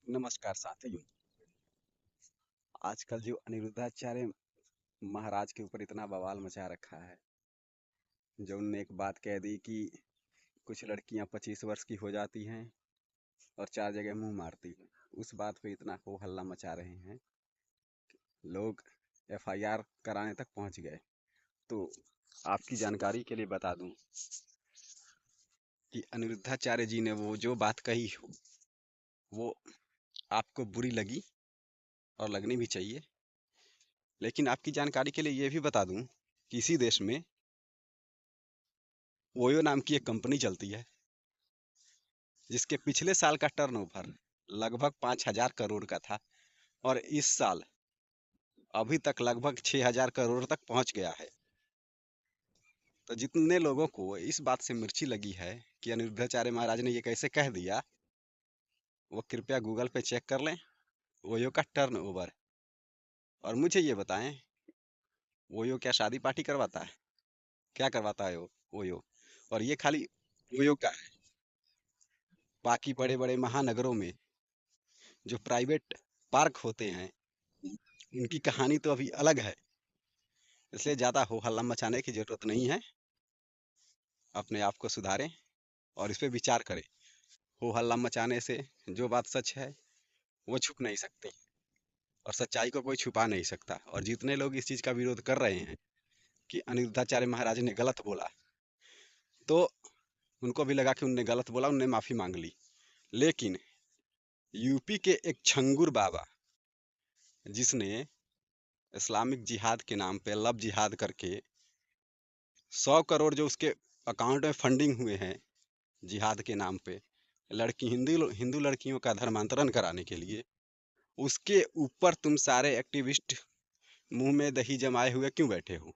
नमस्कार साथियों। आजकल जो अनिरुद्धाचार्य महाराज के ऊपर इतना बवाल मचा रखा है, जो उनने एक बात कह दी कि कुछ लड़कियां 25 वर्ष की हो जाती हैं और 4 जगह मुंह मारती हैं। उस बात पे इतना हो हल्ला मचा रहे हैं, लोग एफआईआर कराने तक पहुंच गए। तो आपकी जानकारी के लिए बता दूं कि अनिरुद्धाचार्य जी ने वो जो बात कही वो आपको बुरी लगी और लगनी भी चाहिए, लेकिन आपकी जानकारी के लिए ये भी बता दूं कि इसी देश में ओयो नाम की एक कंपनी चलती है, जिसके पिछले साल का टर्नओवर लगभग 5,000 करोड़ का था और इस साल अभी तक लगभग 6,000 करोड़ तक पहुंच गया है। तो जितने लोगों को इस बात से मिर्ची लगी है कि अनिरुद्धाचार्य महाराज ने ये कैसे कह दिया, वो कृपया गूगल पे चेक कर लें ओयो का टर्नओवर, और मुझे ये बताएं, ओयो क्या शादी पार्टी करवाता है? क्या करवाता है वो ओयो? और ये खाली ओयो का है, बाकी बड़े बड़े महानगरों में जो प्राइवेट पार्क होते हैं, उनकी कहानी तो अभी अलग है। इसलिए ज़्यादा हो हल्ला मचाने की ज़रूरत नहीं है। अपने आप को सुधारें और इस पे विचार करें। हो हल्ला मचाने से जो बात सच है वो छुप नहीं सकती, और सच्चाई को कोई छुपा नहीं सकता। और जितने लोग इस चीज़ का विरोध कर रहे हैं कि अनिरुद्धाचार्य महाराज ने गलत बोला, तो उनको भी लगा कि उनने गलत बोला, उनने माफ़ी मांग ली। लेकिन यूपी के एक छंगुर बाबा, जिसने इस्लामिक जिहाद के नाम पे लव जिहाद करके 100 करोड़ जो उसके अकाउंट में फंडिंग हुए हैं जिहाद के नाम पे, लड़की हिंदू हिंदू लड़कियों का धर्मांतरण कराने के लिए, उसके ऊपर तुम सारे एक्टिविस्ट मुंह में दही जमाए हुए क्यों बैठे हो?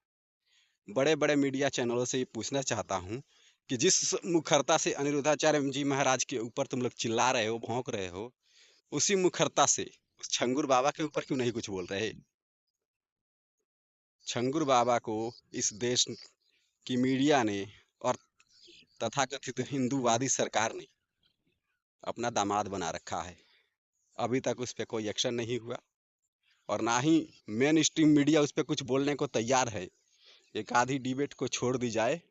बड़े बड़े मीडिया चैनलों से ये पूछना चाहता हूँ कि जिस मुखरता से अनिरुद्धाचार्य जी महाराज के ऊपर तुम लोग चिल्ला रहे हो, भौंक रहे हो, उसी मुखरता से उस छंगुर बाबा के ऊपर क्यों नहीं कुछ बोल रहे? छंगुर बाबा को इस देश की मीडिया ने और तथाकथित हिंदूवादी सरकार ने अपना दामाद बना रखा है। अभी तक उस पर कोई एक्शन नहीं हुआ, और ना ही मेन स्ट्रीम मीडिया उस पर कुछ बोलने को तैयार है। एक आधी डिबेट को छोड़ दी जाए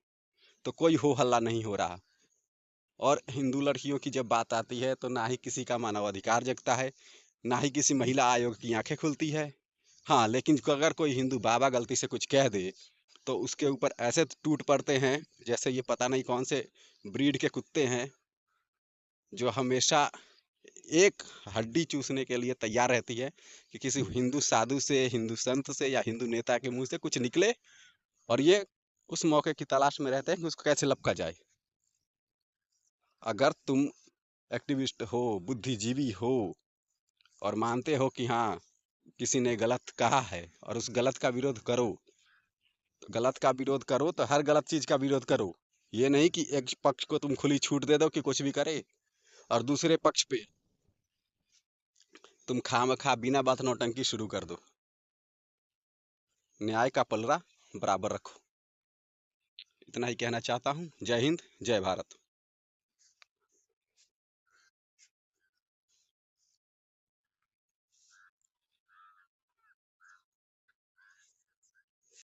तो कोई हो हल्ला नहीं हो रहा। और हिंदू लड़कियों की जब बात आती है तो ना ही किसी का मानवाधिकार जगता है, ना ही किसी महिला आयोग की आंखें खुलती है। हाँ, लेकिन अगर कोई हिंदू बाबा गलती से कुछ कह दे तो उसके ऊपर ऐसे टूट पड़ते हैं जैसे ये पता नहीं कौन से ब्रीड के कुत्ते हैं, जो हमेशा एक हड्डी चूसने के लिए तैयार रहती है कि किसी हिंदू साधु से, हिंदू संत से या हिंदू नेता के मुंह से कुछ निकले, और ये उस मौके की तलाश में रहते हैं कि उसको कैसे लपका जाए। अगर तुम एक्टिविस्ट हो, बुद्धिजीवी हो, और मानते हो कि हाँ, किसी ने गलत कहा है और उस गलत का विरोध करो, तो गलत का विरोध करो तो हर गलत चीज का विरोध करो। ये नहीं कि एक पक्ष को तुम खुली छूट दे दो कि कुछ भी करे, और दूसरे पक्ष पे तुम खामखा बिना बात नौटंकी शुरू कर दो। न्याय का पलड़ा बराबर रखो। इतना ही कहना चाहता हूँ। जय हिंद, जय भारत।